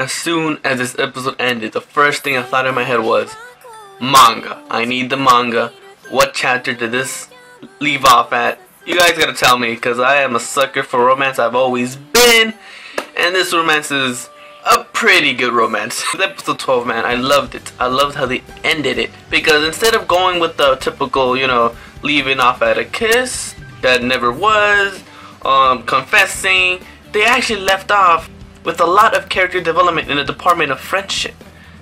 As soon as this episode ended, the first thing I thought in my head was manga. I need the manga. What chapter did this leave off at? You guys gotta tell me, because I am a sucker for romance. I've always been, and this romance is a pretty good romance. Episode 12, man, I loved it. I loved how they ended it, because instead of going with the typical, you know, leaving off at a kiss that never was, confessing, they actually left off with a lot of character development in the department of friendship.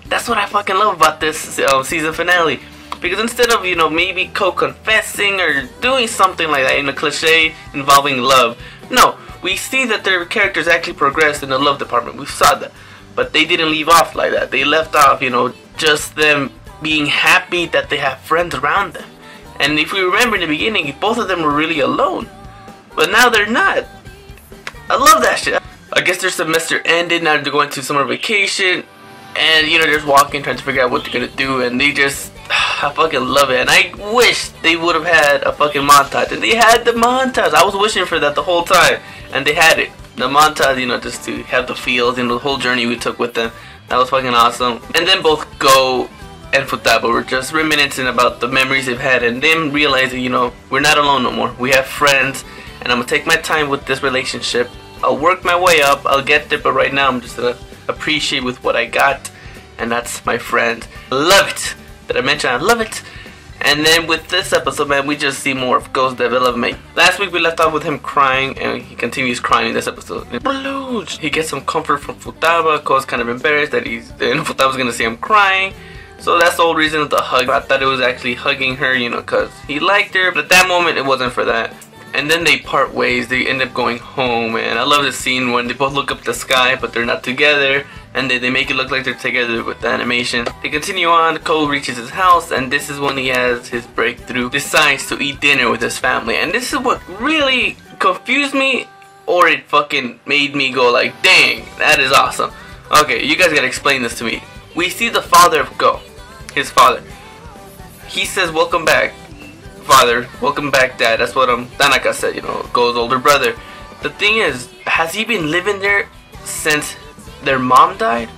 That's what I fucking love about this season finale. Because instead of, you know, maybe co-confessing or doing something like that in a cliche involving love, no, we see that their characters actually progressed in the love department. We saw that. But they didn't leave off like that. They left off, you know, just them being happy that they have friends around them. And if we remember in the beginning, both of them were really alone. But now they're not. I love that shit. I guess their semester ended, now they're going to summer vacation. And, you know, they're just walking, trying to figure out what they're gonna do. And they just, I fucking love it. And I wish they would have had a fucking montage. And they had the montage. I was wishing for that the whole time. And they had it. The montage, you know, just to have the feels, you know, the whole journey we took with them. That was fucking awesome. And then both Go and Futaba were just reminiscing about the memories they've had. And them realizing, you know, we're not alone no more. We have friends. And I'm gonna take my time with this relationship. I'll work my way up. I'll get there. But right now, I'm just gonna appreciate with what I got. And that's my friend. I love it. Did I mention I love it? And then with this episode, man, we just see more of Go's development. Last week we left off with him crying, and he continues crying in this episode. He gets some comfort from Futaba. Go's kind of embarrassed that Futaba's gonna see him crying. So that's the whole reason of the hug. I thought it was actually hugging her, you know, cause he liked her. But at that moment, it wasn't for that. And then they part ways. They end up going home, and I love the scene when they both look up at the sky, but they're not together. And they make it look like they're together with the animation. They continue on. Cole reaches his house, and this is when he has his breakthrough. Decides to eat dinner with his family, and this is what really confused me, or it fucking made me go like, dang, that is awesome. Okay, you guys gotta explain this to me. We see the father of Go, his father. He says, "Welcome back, father. Welcome back, dad." That's what Tanaka said. You know, Go's older brother. The thing is, has he been living there since their mom died?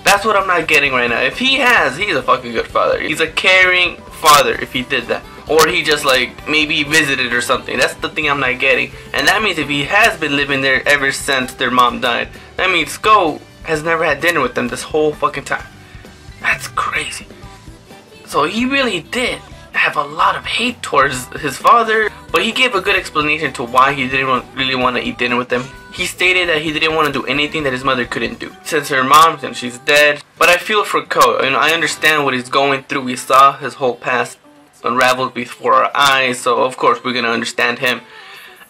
That's what I'm not getting right now. If he has, he's a fucking good father. He's a caring father if he did that. Or he just like maybe visited or something. That's the thing I'm not getting. And that means if he has been living there ever since their mom died, that means Go has never had dinner with them this whole fucking time. That's crazy. So he really did have a lot of hate towards his father, but he gave a good explanation to why he didn't really want to eat dinner with them. He stated that he didn't want to do anything that his mother couldn't do, since her mom, since she's dead. But I feel for Ko, and I understand what he's going through. We saw his whole past unraveled before our eyes, so of course we're gonna understand him.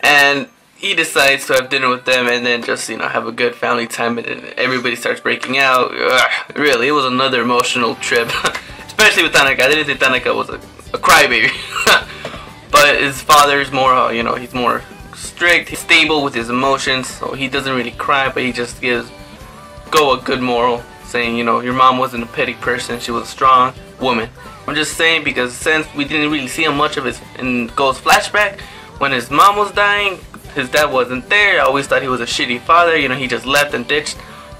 And he decides to have dinner with them, and then just, you know, have a good family time, and then everybody starts breaking out. Ugh, really, it was another emotional trip, especially with Tanaka. I didn't think Tanaka was a crybaby. But his father's more, you know, he's more strict, he's stable with his emotions, so he doesn't really cry, but he just gives Go a good moral, saying, you know, your mom wasn't a petty person, she was a strong woman. I'm just saying, because since we didn't really see him much of his in Go's flashback, when his mom was dying, his dad wasn't there. I always thought he was a shitty father, you know, he just left and ditched.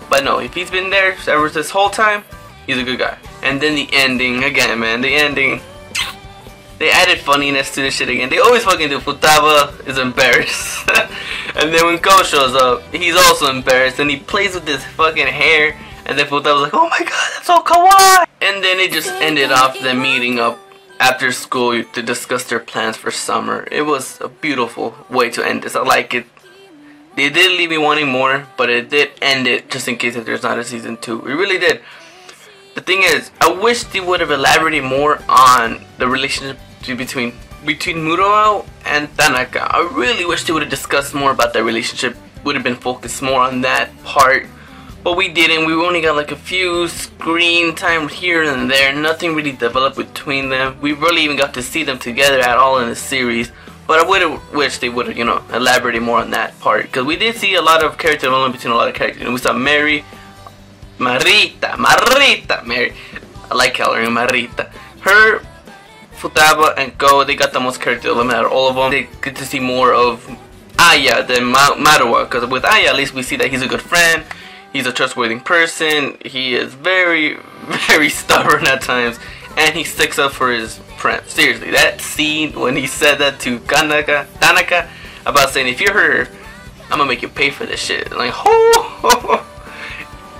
But no, if he's been there ever this whole time, he's a good guy. And then the ending, again, man, the ending. They added funniness to this shit again. They always fucking do. Futaba is embarrassed. And then when Ko shows up, he's also embarrassed. And he plays with his fucking hair. And then Futaba's like, oh my god, that's so kawaii. And then it just ended off them meeting up after school to discuss their plans for summer. It was a beautiful way to end this. I like it. They did leave me wanting more, but it did end it just in case if there's not a season 2. It really did. The thing is, I wish they would have elaborated more on the relationship between Muro and Tanaka. I really wish they would have discussed more about their relationship. Would have been focused more on that part, but we didn't. We only got like a few screen time here and there. Nothing really developed between them. We really even got to see them together at all in the series. But I would have wished they would have, you know, elaborated more on that part, because we did see a lot of character development between a lot of characters. We saw Mary, Marita, Mary. I like calling her Marita. Her, Futaba, and Go, they got the most character development out of all of them. They get to see more of Aya than Maruwa, because with Aya, at least we see that he's a good friend. He's a trustworthy person. He is very, very stubborn at times, and he sticks up for his friends. Seriously, that scene when he said that to Tanaka about saying, if you're her, I'm gonna make you pay for this shit. Like, oh,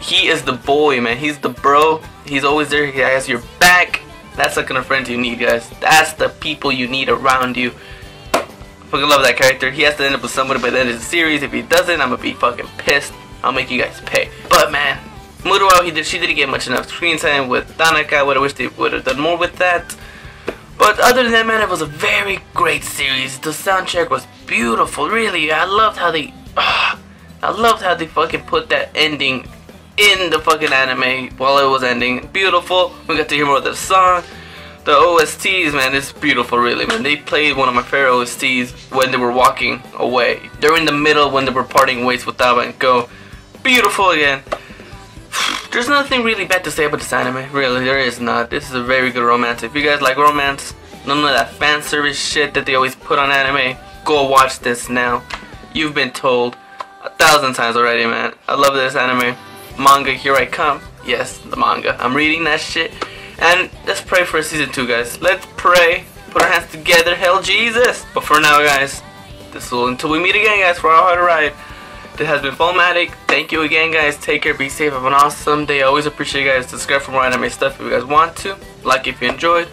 he is the boy, man. He's the bro. He's always there. He has your back. That's the kind of friends you need, guys. That's the people you need around you. Fucking love that character. He has to end up with somebody by the end of the series. If he doesn't, I'm gonna be fucking pissed. I'll make you guys pay. But man, Muruo, she didn't get much enough screen time with Tanaka. I wish they would have done more with that. But other than that, man, it was a very great series. The soundtrack was beautiful, really. I loved how they fucking put that ending in the fucking anime while it was ending. Beautiful. We got to hear more of the song. The OSTs, man, it's beautiful, really, man. They played one of my favorite OSTs when they were walking away. They're in the middle when they were parting ways with Taba and Go. Beautiful again. There's nothing really bad to say about this anime. Really, there is not. This is a very good romance. If you guys like romance, none of that fan service shit that they always put on anime, go watch this now. You've been told 1,000 times already, man. I love this anime. Manga, here I come. Yes, the manga. I'm reading that shit. And let's pray for season 2, guys. Let's pray. Put our hands together. Hell, Jesus. But for now, guys, this will until we meet again, guys, for our hard ride. This has been Fullmatic. Thank you again, guys. Take care. Be safe. Have an awesome day. I always appreciate you guys. Subscribe for more anime stuff if you guys want to. Like if you enjoyed.